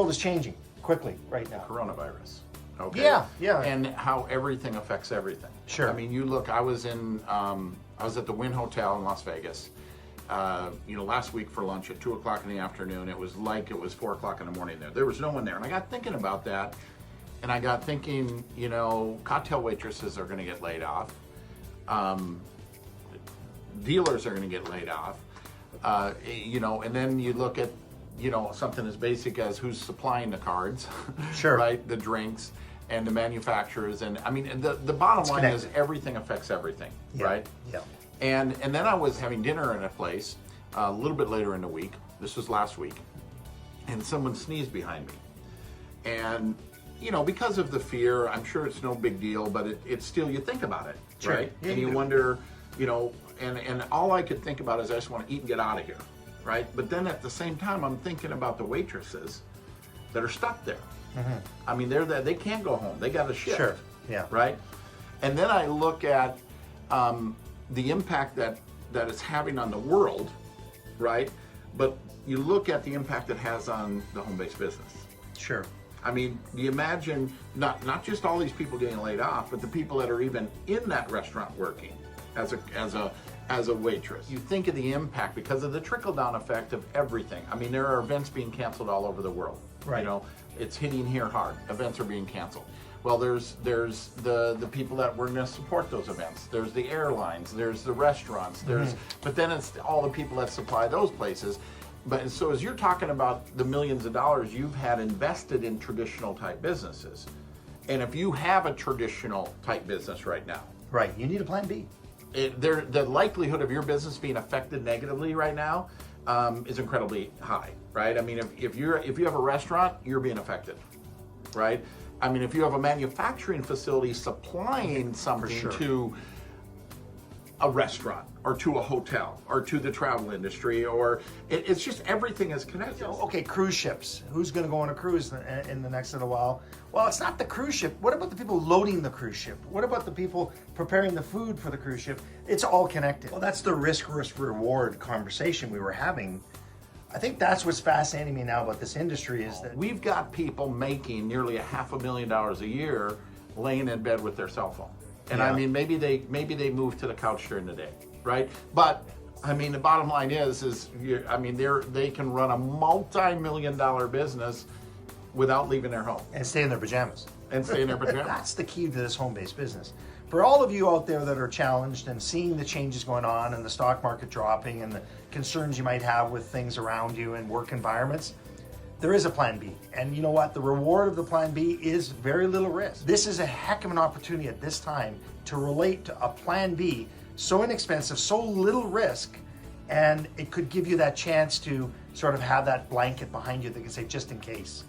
world is changing quickly right now. Coronavirus. Okay. Yeah. And how everything affects everything. Sure. I mean, you look. I was at the Wynn Hotel in Las Vegas. Last week for lunch at 2:00 in the afternoon. It was like it was 4:00 in the morning there. There was no one there, and I got thinking about that. And I got thinking, cocktail waitresses are going to get laid off. Dealers are going to get laid off. And then you look at, something as basic as who's supplying the cards, Sure. right? The drinks and the manufacturers. And I mean, the bottom line is everything affects everything, right? Yeah. And then I was having dinner in a place a little bit later in the week. This was last week. And someone sneezed behind me. And, because of the fear, I'm sure it's no big deal, but it's still, you think about it, Sure. right? Yeah, and you wonder, and all I could think about is I just want to eat and get out of here, right? But then at the same time, I'm thinking about the waitresses that are stuck there. Mm-hmm. I mean, they can't go home. They got a shift, Sure. Yeah. right? And then I look at the impact that it's having on the world, right? But you look at the impact it has on the home-based business. Sure. I mean, you imagine not just all these people getting laid off, but the people that are even in that restaurant working as a waitress. You think of the impact because of the trickle-down effect of everything. I mean, there are events being canceled all over the world. Right. It's hitting here hard. Events are being canceled. Well, there's the people that were going to support those events. There's the airlines. There's the restaurants. But then it's all the people that supply those places. But so as you're talking about the millions of dollars you've had invested in traditional type businesses, and if you have a traditional type business right now, Right. You need a plan B. the likelihood of your business being affected negatively right now is incredibly high, right? I mean, if you have a restaurant, you're being affected, right? I mean, if you have a manufacturing facility supplying something to a restaurant or to a hotel or to the travel industry, or it's just everything is connected. Okay, cruise ships. Who's going to go on a cruise in the next little while? Well, it's not the cruise ship. What about the people loading the cruise ship? What about the people preparing the food for the cruise ship? It's all connected. Well, that's the risk versus reward conversation we were having. I think that's what's fascinating me now about this industry is that We've got people making nearly $500,000 a year laying in bed with their cell phone. And I mean, maybe they move to the couch during the day, right? But I mean, the bottom line is they can run a multi-million-dollar business without leaving their home and stay in their pajamas. That's the key to this home-based business. For all of you out there that are challenged and seeing the changes going on and the stock market dropping and the concerns you might have with things around you and work environments, there is a plan B. And you know what? The reward of the plan B is very little risk. This is a heck of an opportunity at this time to relate to a plan B, so inexpensive, so little risk, and it could give you that chance to sort of have that blanket behind you that can say, just in case,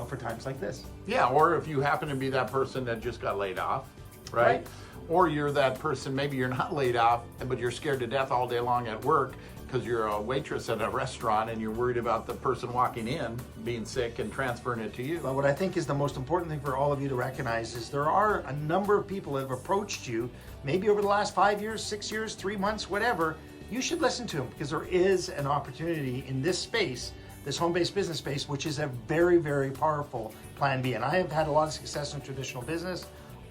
for times like this. Yeah, or if you happen to be that person that just got laid off, right? Or you're that person, maybe you're not laid off, but you're scared to death all day long at work because you're a waitress at a restaurant and you're worried about the person walking in being sick and transferring it to you. But what I think is the most important thing for all of you to recognize is there are a number of people that have approached you, maybe over the last 5 years, 6 years, 3 months, whatever. You should listen to them because there is an opportunity in this space, this home-based business space, which is a very, very powerful plan B. And I have had a lot of success in traditional business.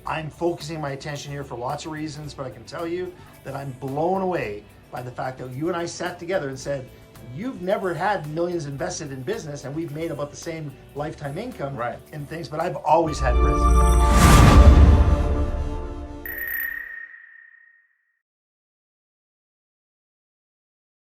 I'm focusing my attention here for lots of reasons, but I can tell you that I'm blown away by the fact that you and I sat together and said, you've never had millions invested in business and we've made about the same lifetime income and things, but I've always had risk.